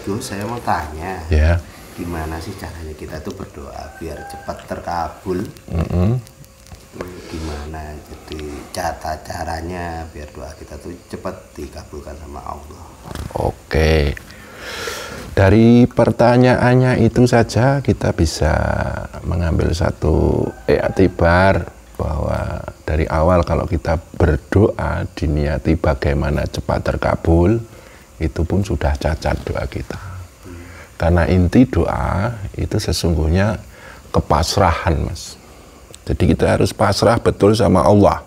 Gus, saya mau tanya, Ya. gimana sih caranya kita tuh berdoa biar cepat terkabul? Gimana jadi caranya biar doa kita tuh cepat dikabulkan sama Allah? Oke. Dari pertanyaannya itu saja kita bisa mengambil satu iktibar bahwa dari awal kalau kita berdoa diniati bagaimana cepat terkabul, itu pun sudah cacat doa kita. Karena inti doa itu sesungguhnya kepasrahan, Mas. Jadi kita harus pasrah betul sama Allah.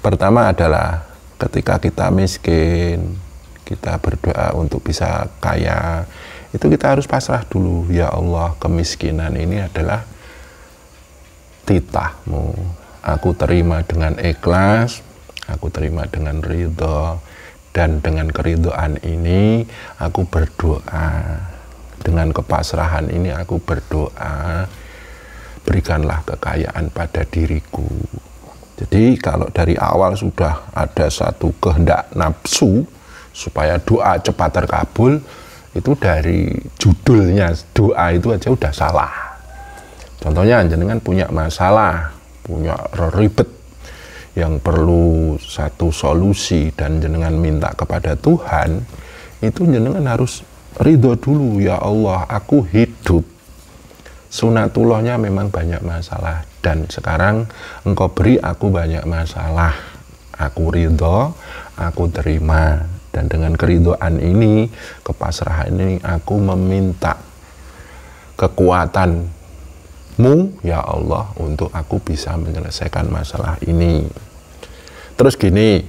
Pertama adalah ketika kita miskin, kita berdoa untuk bisa kaya, itu kita harus pasrah dulu. Ya Allah, kemiskinan ini adalah titahmu. Aku terima dengan ikhlas, aku terima dengan ridho, dan dengan keridhaan ini aku berdoa. Dengan kepasrahan ini aku berdoa, berikanlah kekayaan pada diriku. Jadi kalau dari awal sudah ada satu kehendak nafsu supaya doa cepat terkabul, itu dari judulnya doa itu aja udah salah. Contohnya jenengan punya masalah, punya ribet yang perlu satu solusi dan jenengan minta kepada Tuhan, itu jenengan harus ridho dulu. Ya Allah, aku hidup. Sunatullahnya memang banyak masalah dan sekarang engkau beri aku banyak masalah. Aku ridho, aku terima, dan dengan keridhaan ini, kepasrahan ini, aku meminta kekuatanmu ya Allah untuk aku bisa menyelesaikan masalah ini. Terus gini,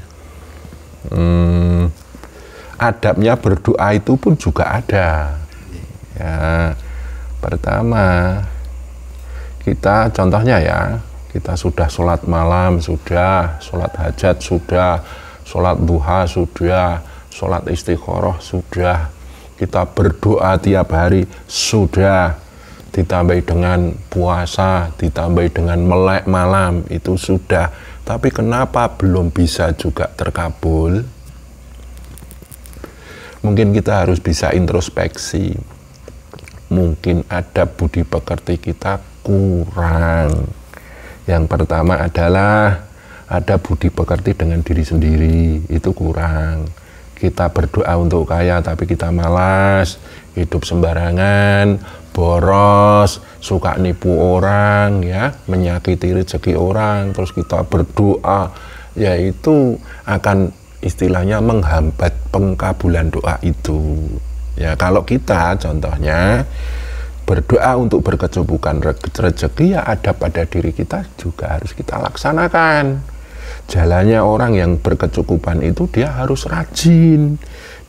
adabnya berdoa itu pun juga ada. Ya, pertama, kita contohnya ya, kita sudah sholat malam, sudah sholat hajat, sudah sholat duha, sudah sholat istikharah, sudah kita berdoa tiap hari, sudah ditambahi dengan puasa, ditambahi dengan melek malam, itu sudah. Tapi kenapa belum bisa juga terkabul? Mungkin kita harus bisa introspeksi. Mungkin ada budi pekerti kita kurang. Yang pertama adalah ada budi pekerti dengan diri sendiri, itu kurang. Kita berdoa untuk kaya tapi kita malas, hidup sembarangan, boros, suka nipu orang, ya, menyakiti rezeki orang, terus kita berdoa, yaitu akan istilahnya menghambat pengkabulan doa itu. Ya, kalau kita contohnya berdoa untuk berkecukupan rezeki, ya ada pada diri kita juga harus kita laksanakan. Jalannya orang yang berkecukupan itu dia harus rajin,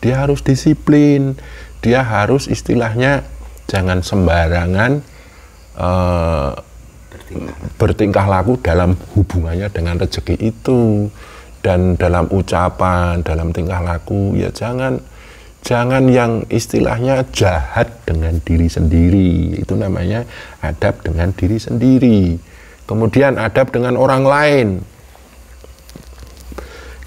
dia harus disiplin, dia harus istilahnya jangan sembarangan bertingkah laku dalam hubungannya dengan rezeki itu, dan dalam ucapan, dalam tingkah laku, ya jangan yang istilahnya jahat dengan diri sendiri. Itu namanya adab dengan diri sendiri. Kemudian adab dengan orang lain.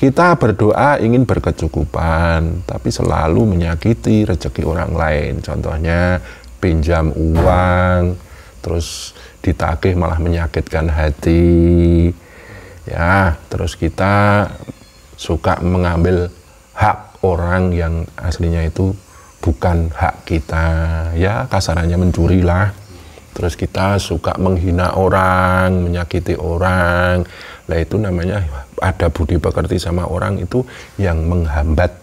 Kita berdoa ingin berkecukupan, tapi selalu menyakiti rezeki orang lain. Contohnya pinjam uang, terus ditagih malah menyakitkan hati. Ya, terus kita suka mengambil hak orang yang aslinya itu bukan hak kita. Ya, kasarannya mencuri lah. Terus kita suka menghina orang, menyakiti orang. Nah, itu namanya ada budi pekerti sama orang itu yang menghambat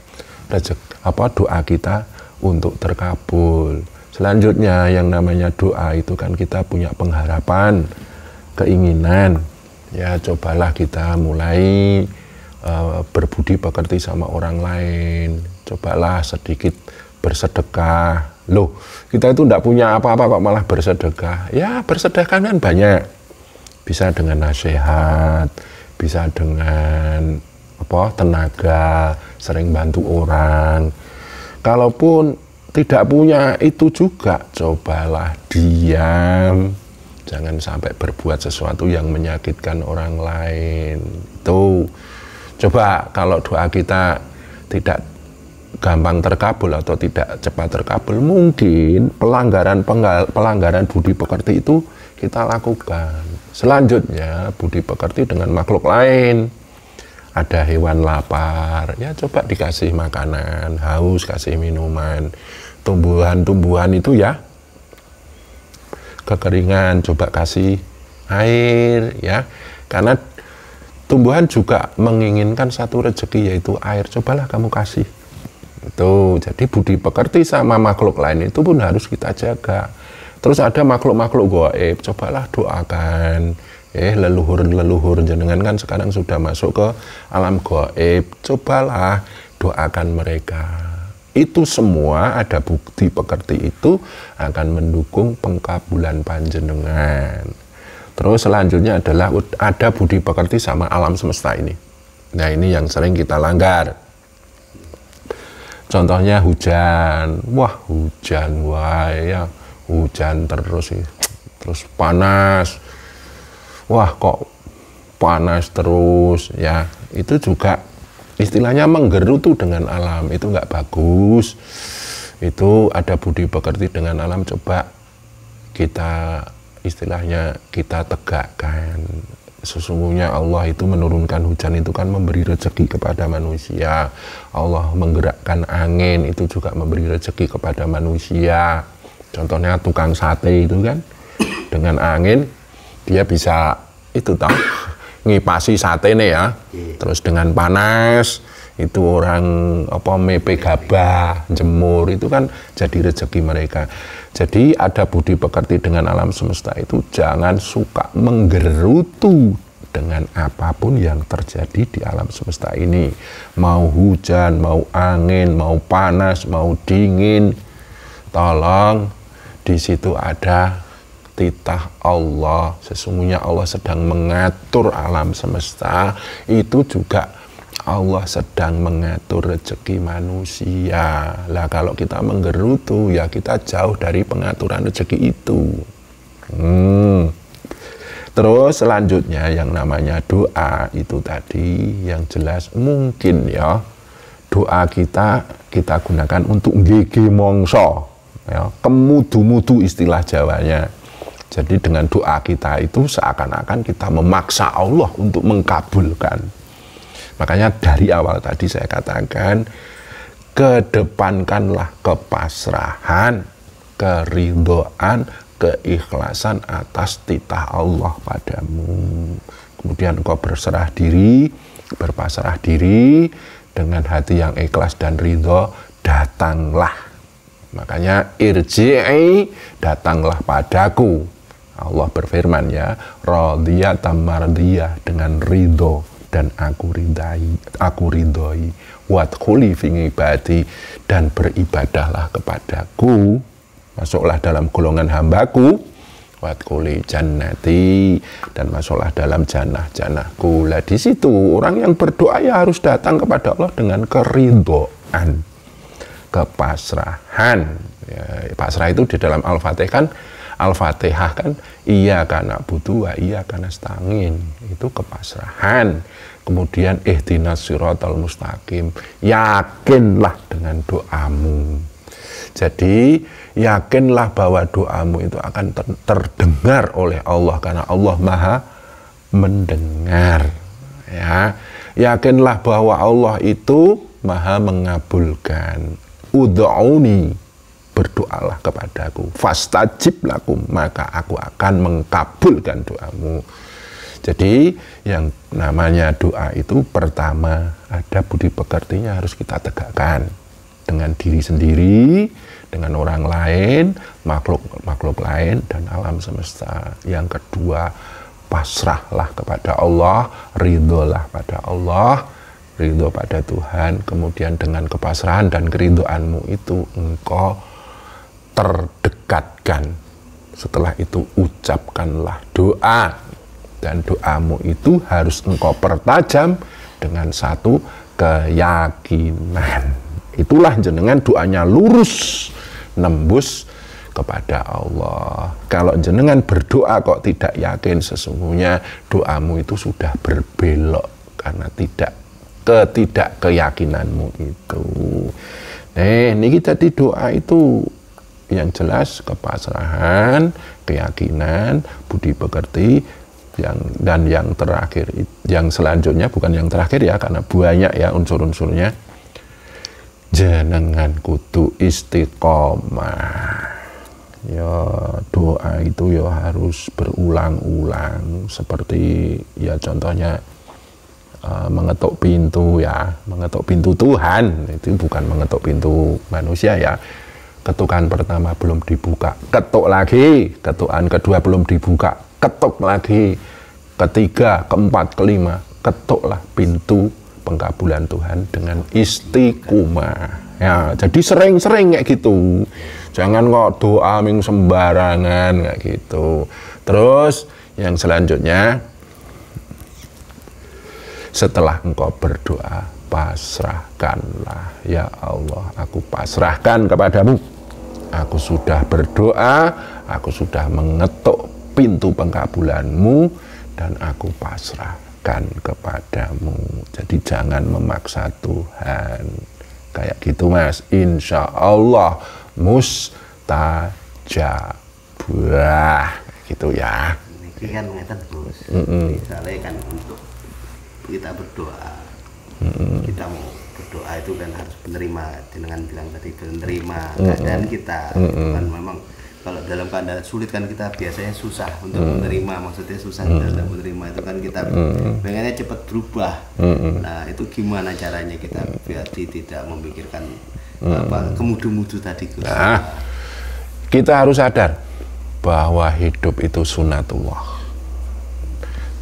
doa kita untuk terkabul. Selanjutnya yang namanya doa itu kan kita punya pengharapan, keinginan. Ya, cobalah kita mulai berbudi pekerti sama orang lain. Cobalah sedikit bersedekah. Loh, kita itu tidak punya apa-apa kok malah bersedekah. Ya, bersedekah kan banyak. Bisa dengan nasihat, bisa dengan tenaga, sering bantu orang. Kalaupun tidak punya itu juga, cobalah diam. Jangan sampai berbuat sesuatu yang menyakitkan orang lain. Itu coba kalau doa kita tidak gampang terkabul atau tidak cepat terkabul, mungkin pelanggaran budi pekerti itu kita lakukan. Selanjutnya budi pekerti dengan makhluk lain. Ada hewan lapar, ya coba dikasih makanan, haus kasih minuman. Tumbuhan-tumbuhan itu ya kekeringan, coba kasih air ya. Karena tumbuhan juga menginginkan satu rezeki yaitu air, cobalah kamu kasih. Itu jadi budi pekerti sama makhluk lain itu pun harus kita jaga. Terus ada makhluk-makhluk gaib, cobalah doakan. Leluhur jenengan kan sekarang sudah masuk ke alam gaib, cobalah doakan mereka. Itu semua ada budi pekerti itu akan mendukung pengkabulan panjenengan. Terus selanjutnya adalah ada budi pekerti sama alam semesta ini. Nah ini yang sering kita langgar. Contohnya hujan, hujan terus panas. Wah kok panas terus ya, itu juga istilahnya menggerutu dengan alam, itu nggak bagus. Itu ada budi pekerti dengan alam, coba kita istilahnya kita tegakkan. Sesungguhnya Allah itu menurunkan hujan itu kan memberi rezeki kepada manusia. Allah menggerakkan angin itu juga memberi rezeki kepada manusia. Contohnya tukang sate itu kan dengan angin dia bisa itu tahu ngipasi sate nih ya. Terus dengan panas itu orang mepe gabah jemur itu kan jadi rezeki mereka. Jadi ada budi pekerti dengan alam semesta itu jangan suka menggerutu dengan apapun yang terjadi di alam semesta ini. Mau hujan, mau angin, mau panas, mau dingin. Tolong di situ ada titah Allah, sesungguhnya Allah sedang mengatur alam semesta, itu juga Allah sedang mengatur rezeki manusia. Lah kalau kita menggerutu ya kita jauh dari pengaturan rezeki itu. Terus selanjutnya yang namanya doa itu tadi yang jelas mungkin ya doa kita gunakan untuk nggege mongso ya, kemudu-mudu istilah Jawanya. Jadi dengan doa kita itu seakan-akan kita memaksa Allah untuk mengkabulkan. Makanya dari awal tadi saya katakan, kedepankanlah kepasrahan, keridhaan, keikhlasan atas titah Allah padamu. Kemudian engkau berserah diri, berpasrah diri, dengan hati yang ikhlas dan ridho, datanglah. Makanya irji'i, datanglah padaku. Allah berfirman ya, radiyatan mardiyah, dengan ridho dan aku ridhoi, wadkhuli fi ibadi, dan beribadahlah kepadaku, masuklah dalam golongan hambaku, wadkhuli jannati, dan masuklah dalam jannah-jannahku. Lah di situ orang yang berdoa ya harus datang kepada Allah dengan keridhaan, kepasrahan. Ya, pasrah itu di dalam Al-Fatihah kan iyyaka na'budu wa iyyaka nasta'in, itu kepasrahan. Kemudian ihdinas siratal mustaqim, yakinlah dengan doamu. Jadi yakinlah bahwa doamu itu akan terdengar oleh Allah karena Allah Maha mendengar. Ya, yakinlah bahwa Allah itu Maha mengabulkan. Ud'uni, berdoalah kepadaku, fastajib lakum, maka aku akan mengkabulkan doamu. Jadi yang namanya doa itu pertama ada budi pekertinya harus kita tegakkan dengan diri sendiri, dengan orang lain, makhluk lain, dan alam semesta. Yang kedua, pasrahlah kepada Allah, ridholah pada Allah, ridho pada Tuhan. Kemudian dengan kepasrahan dan keridhoanmu itu engkau terdekatkan. Setelah itu ucapkanlah doa, dan doamu itu harus engkau pertajam dengan satu keyakinan. Itulah jenengan doanya lurus nembus kepada Allah. Kalau jenengan berdoa kok tidak yakin, sesungguhnya doamu itu sudah berbelok karena ketidakkeyakinanmu itu. Niki jadi doa itu yang jelas kepasrahan, keyakinan, budi pekerti, dan yang terakhir, yang selanjutnya bukan yang terakhir ya, karena banyak ya unsur-unsurnya, jenengan kudu istiqomah. Ya doa itu ya harus berulang-ulang, seperti ya contohnya mengetuk pintu ya, mengetuk pintu Tuhan, itu bukan mengetuk pintu manusia ya. Ketukan pertama belum dibuka, ketuk lagi, ketukan kedua belum dibuka, ketuk lagi, ketiga, keempat, kelima, ketuklah pintu pengkabulan Tuhan dengan istiqomah. Ya, jadi sering-sering kayak gitu. Jangan kok doa ming sembarangan kayak gitu. Terus yang selanjutnya, setelah engkau berdoa, pasrahkanlah. Ya Allah, aku pasrahkan kepadamu. Aku sudah berdoa, aku sudah mengetuk pintu pengkabulanmu, dan aku pasrahkan kepadamu. Jadi jangan memaksa Tuhan. Kayak gitu Mas, insya Allah mustajabah gitu ya. Ini kan ngeten Gus. Misalnya kan untuk kita berdoa, kita mau berdoa itu kan harus menerima, dengan bilang tadi menerima keadaan kita. Kan memang kalau dalam keadaan sulit kan kita biasanya susah untuk menerima, maksudnya susah dalam menerima itu kan kita pengennya cepat berubah. Nah itu gimana caranya kita biar tidak memikirkan kemudu-mudu tadi Gus? Nah, kita harus sadar bahwa hidup itu sunatullah.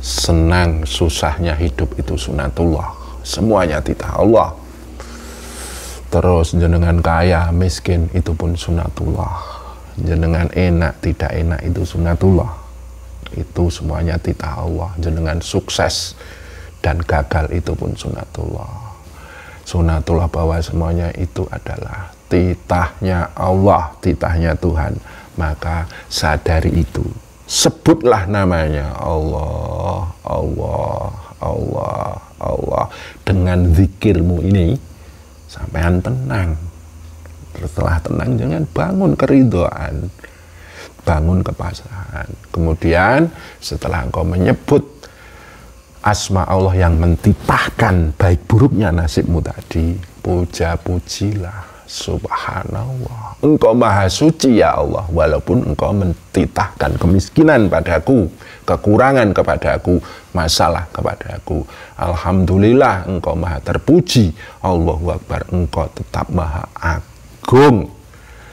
Senang susahnya hidup itu sunatullah. Semuanya titah Allah. Terus jenengan kaya miskin itu pun sunatullah. Jenengan enak tidak enak itu sunatullah. Itu semuanya titah Allah. Jenengan sukses dan gagal itu pun sunatullah. Sunatullah bahwa semuanya itu adalah titahnya Allah, titahnya Tuhan. Maka sadari itu. Sebutlah namanya Allah, Allah, Allah, Allah. Dengan zikirmu ini sampean tenang. Setelah tenang jangan bangun keridhaan, bangun kepasrahan. Kemudian setelah engkau menyebut asma Allah yang mentitahkan baik buruknya nasibmu tadi, puja-pujilah, subhanallah, engkau maha suci ya Allah, walaupun engkau mentitahkan kemiskinan padaku, kekurangan kepadaku, masalah kepadaku, alhamdulillah engkau maha terpuji, Allahu Akbar, engkau tetap maha agung.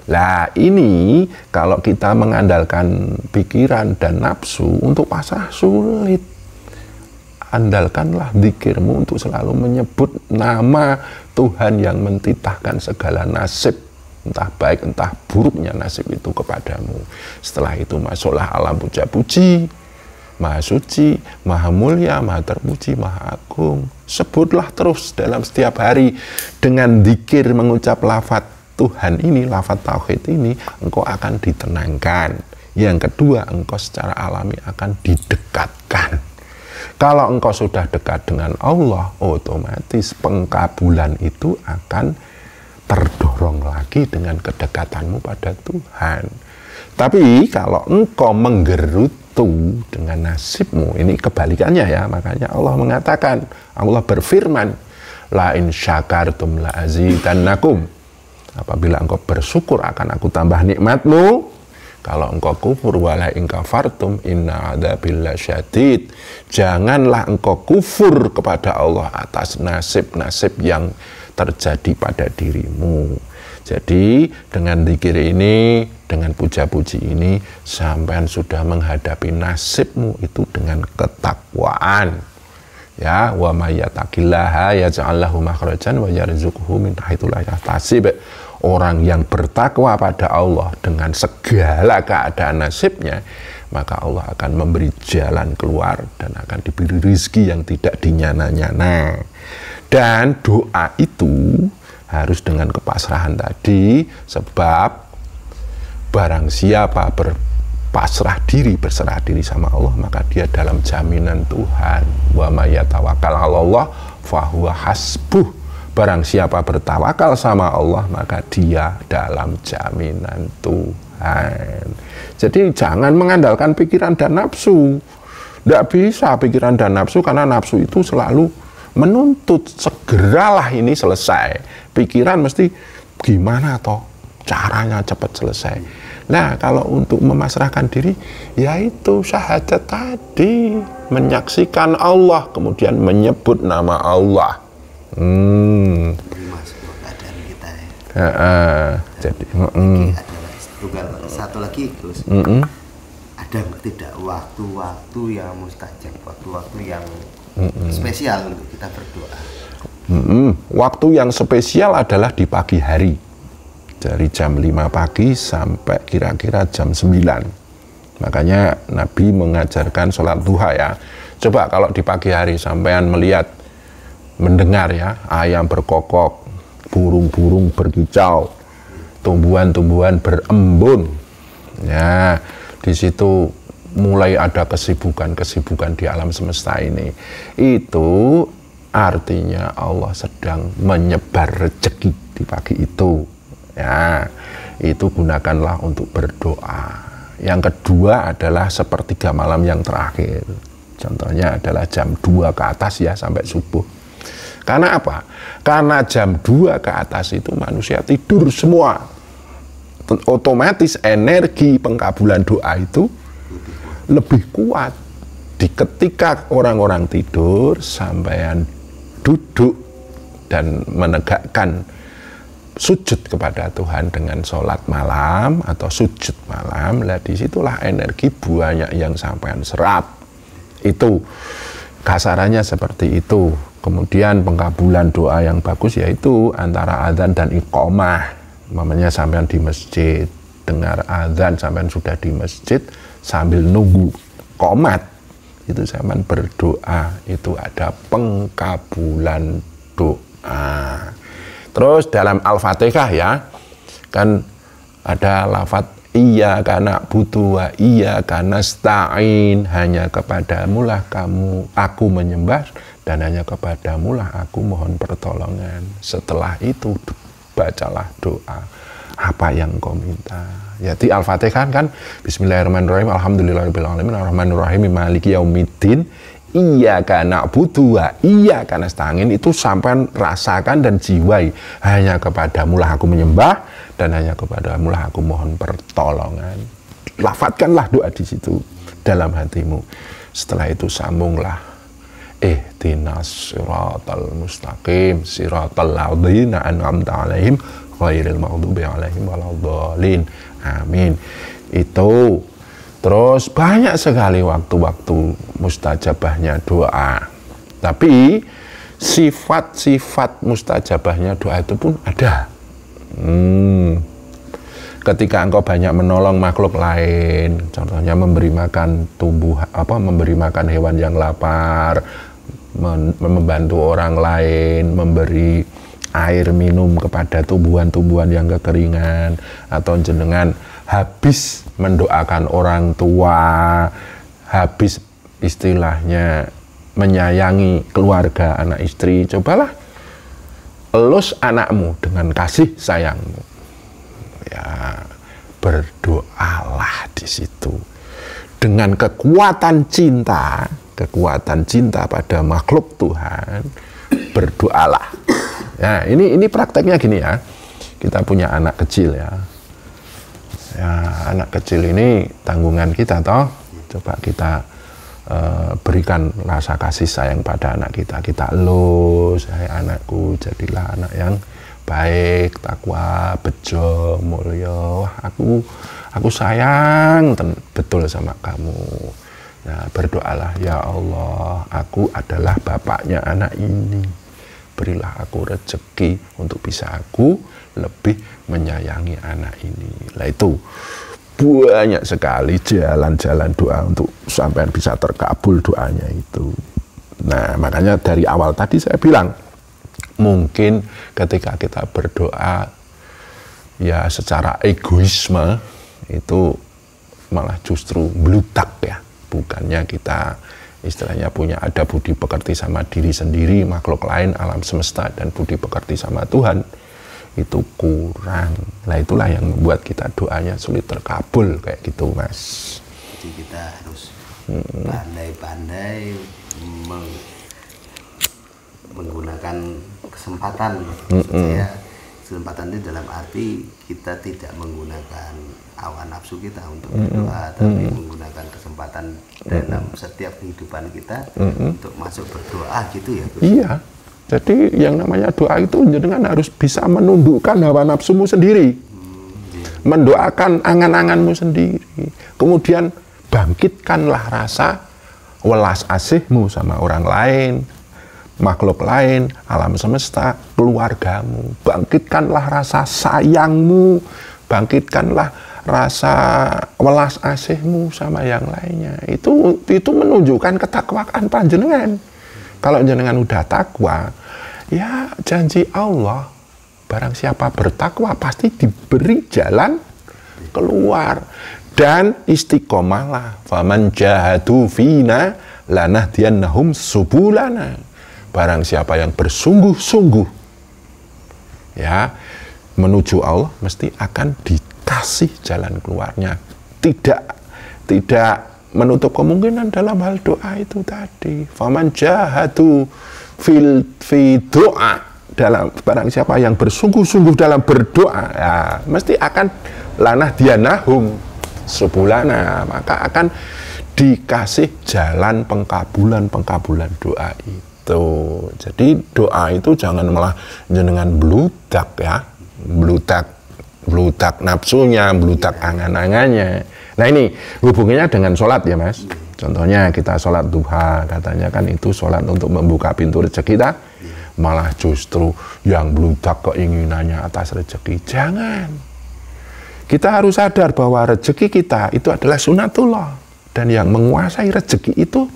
Lah ini kalau kita mengandalkan pikiran dan nafsu untuk pasrah sulit. Andalkanlah zikirmu untuk selalu menyebut nama Tuhan yang mentitahkan segala nasib, entah baik entah buruknya nasib itu kepadamu. Setelah itu masuklah alam puja-puji, maha suci, maha mulia, maha terpuji, maha agung. Sebutlah terus dalam setiap hari dengan zikir mengucap lafaz Tuhan ini, lafaz tauhid ini, engkau akan ditenangkan. Yang kedua, engkau secara alami akan didekatkan. Kalau engkau sudah dekat dengan Allah, otomatis pengkabulan itu akan terdorong lagi dengan kedekatanmu pada Tuhan. Tapi kalau engkau menggerutu dengan nasibmu, ini kebalikannya ya, makanya Allah mengatakan, Allah berfirman, la in syakartum la azidannakum. Apabila engkau bersyukur akan aku tambah nikmatmu. Kalau engkau kufur wala in kafartum inna adzabil syadid. Janganlah engkau kufur kepada Allah atas nasib-nasib yang terjadi pada dirimu. Jadi dengan zikir ini, dengan puja-puji ini, sampean sudah menghadapi nasibmu itu dengan ketakwaan. Ya, wa may yattaqillaha yaj'al lahu makhrajan wa yarzuqhu min haitsu la yahtasib. Orang yang bertakwa pada Allah dengan segala keadaan nasibnya, maka Allah akan memberi jalan keluar dan akan diberi rezeki yang tidak dinyana-nyana. Dan doa itu harus dengan kepasrahan tadi, sebab barang siapa berpasrah diri, berserah diri sama Allah, maka dia dalam jaminan Tuhan. Wa may yatawakkal 'alallah fa huwa hasbuh. Barang siapa bertawakal sama Allah, maka dia dalam jaminan Tuhan. Jadi jangan mengandalkan pikiran dan nafsu. Tidak bisa pikiran dan nafsu, karena nafsu itu selalu menuntut segeralah ini selesai. Pikiran mesti gimana toh caranya cepat selesai. Nah, kalau untuk memasrahkan diri, yaitu syahadat tadi, menyaksikan Allah, kemudian menyebut nama Allah. Menerima sebuah keadaan kita ya. Jadi ada satu lagi Gus. Ada tidak waktu-waktu yang mustajab, waktu-waktu yang spesial untuk kita berdoa? Waktu yang spesial adalah di pagi hari, dari jam 5 pagi sampai kira-kira jam 9. Makanya Nabi mengajarkan sholat duha ya. Coba kalau di pagi hari sampean melihat, mendengar ya, ayam berkokok, burung-burung berkicau, tumbuhan-tumbuhan berembun. Ya, di situ mulai ada kesibukan-kesibukan di alam semesta ini. Itu artinya Allah sedang menyebar rezeki di pagi itu. Ya, itu gunakanlah untuk berdoa. Yang kedua adalah sepertiga malam yang terakhir. Contohnya adalah jam 2 ke atas ya, sampai subuh. Karena apa? Karena jam 2 ke atas itu manusia tidur semua. Otomatis energi pengkabulan doa itu lebih kuat. Di ketika orang-orang tidur, sampean duduk dan menegakkan sujud kepada Tuhan dengan sholat malam atau sujud malam, lah disitulah energi banyak yang sampean serap. Itu kasarannya seperti itu. Kemudian pengkabulan doa yang bagus yaitu antara adzan dan iqomah. Mamanya sampean di masjid, dengar adzan, sampean sudah di masjid, sambil nunggu qomat, itu sampean berdoa, itu ada pengkabulan doa. Terus dalam Al-Fatihah ya, kan ada lafadz iyyaka na'budu wa iyyaka nasta'in, hanya kepadamulah aku menyembah dan hanya kepadamulah aku mohon pertolongan. Setelah itu bacalah doa apa yang kau minta. Jadi Al-Fatihah kan Bismillahirrahmanirrahim, Alhamdulillahirabbil alamin, Arrahmanirrahim, Maliki yaumiddin, iyyaka na'budu wa iyyaka nasta'in. Itu sampai rasakan dan jiwai, hanya kepadamulah aku menyembah dan hanya kepadamulah aku mohon pertolongan. Lafadzkanlah doa di situ dalam hatimu. Setelah itu sambunglah ihdinas siratal mustaqim siratal ladzina an'amta 'alaihim ghairil maghdubi 'alaihim waladdallin. Amin. Itu. Terus banyak sekali waktu-waktu mustajabahnya doa. Tapi sifat-sifat mustajabahnya doa itu pun ada. Ketika engkau banyak menolong makhluk lain, contohnya memberi makan memberi makan hewan yang lapar, membantu orang lain, memberi air minum kepada tumbuhan-tumbuhan yang kekeringan, atau jenengan habis mendoakan orang tua, habis istilahnya menyayangi keluarga, anak istri, cobalah elus anakmu dengan kasih sayangmu. Ya, berdoalah di situ dengan kekuatan cinta pada makhluk Tuhan. Berdoalah. Ya, ini prakteknya gini ya. Kita punya anak kecil ya. Ya, anak kecil ini tanggungan kita toh. Coba kita berikan rasa kasih sayang pada anak kita. Kita elus, hai anakku, jadilah anak yang baik, takwa, bejo, mulya. Wah, aku sayang betul sama kamu. Nah, berdoalah, ya Allah, aku adalah bapaknya anak ini. Berilah aku rezeki untuk bisa aku lebih menyayangi anak ini. Lah itu banyak sekali jalan-jalan doa untuk sampai bisa terkabul doanya itu. Nah, makanya dari awal tadi saya bilang, mungkin ketika kita berdoa ya secara egoisme itu malah justru meludak ya. Bukannya kita istilahnya punya ada budi pekerti sama diri sendiri, makhluk lain, alam semesta, dan budi pekerti sama Tuhan, itu kurang. Nah itulah yang membuat kita doanya sulit terkabul kayak gitu, Mas. Jadi kita harus pandai-pandai menggunakan kesempatan. Maksudnya kesempatan itu dalam arti kita tidak menggunakan hawa nafsu kita untuk berdoa, tapi menggunakan kesempatan dalam setiap kehidupan kita untuk masuk berdoa gitu ya, Gus? Iya. Jadi yang namanya doa itu jenengan harus bisa menundukkan hawa nafsumu sendiri, mendoakan angan-anganmu sendiri, kemudian bangkitkanlah rasa welas asihmu sama orang lain, makhluk lain, alam semesta, keluargamu. Bangkitkanlah rasa sayangmu, bangkitkanlah rasa welas asihmu sama yang lainnya. Itu menunjukkan ketakwaan panjenengan. Kalau jenengan udah takwa, ya janji Allah, barang siapa bertakwa pasti diberi jalan keluar. Dan istiqomahlah, faman jahadu fina lanahdiyannahum subulana. Barang siapa yang bersungguh-sungguh ya menuju Allah, mesti akan dikasih jalan keluarnya. Tidak menutup kemungkinan dalam hal doa itu tadi. Faman jahadu fi doa, dalam barang siapa yang bersungguh-sungguh dalam berdoa, ya mesti akan lanahdiyannahum subulana, maka akan dikasih jalan pengkabulan doa itu. Jadi doa itu jangan malah jenengan bludak ya, bludak nafsunya, bludak angan-angannya. Nah ini hubungannya dengan sholat ya Mas. Contohnya kita sholat duha, katanya kan itu sholat untuk membuka pintu rezeki kita, malah justru yang bludak keinginannya atas rezeki. Jangan. Kita harus sadar bahwa rezeki kita itu adalah sunatullah, dan yang menguasai rezeki itu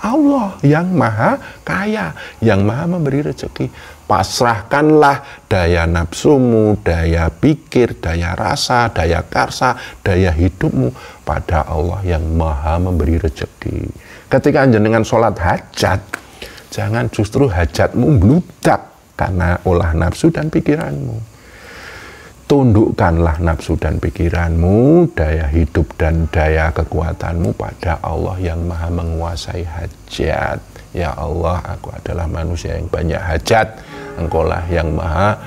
Allah yang maha kaya, yang maha memberi rezeki. Pasrahkanlah daya nafsumu, daya pikir, daya rasa, daya karsa, daya hidupmu pada Allah yang maha memberi rezeki. Ketika jenengan sholat hajat, jangan justru hajatmu bludak karena olah nafsu dan pikiranmu. Tundukkanlah nafsu dan pikiranmu, daya hidup dan daya kekuatanmu pada Allah yang maha menguasai hajat. Ya Allah, aku adalah manusia yang banyak hajat, Engkaulah yang maha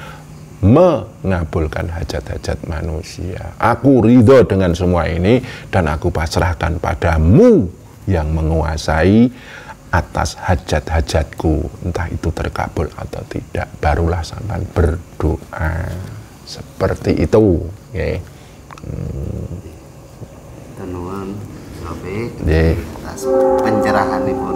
mengabulkan hajat-hajat manusia. Aku ridho dengan semua ini dan aku pasrahkan padamu yang menguasai atas hajat-hajatku, entah itu terkabul atau tidak. Barulah sampean berdoa. Seperti itu, okay. Nuwun Sofi atas pencerahanipun.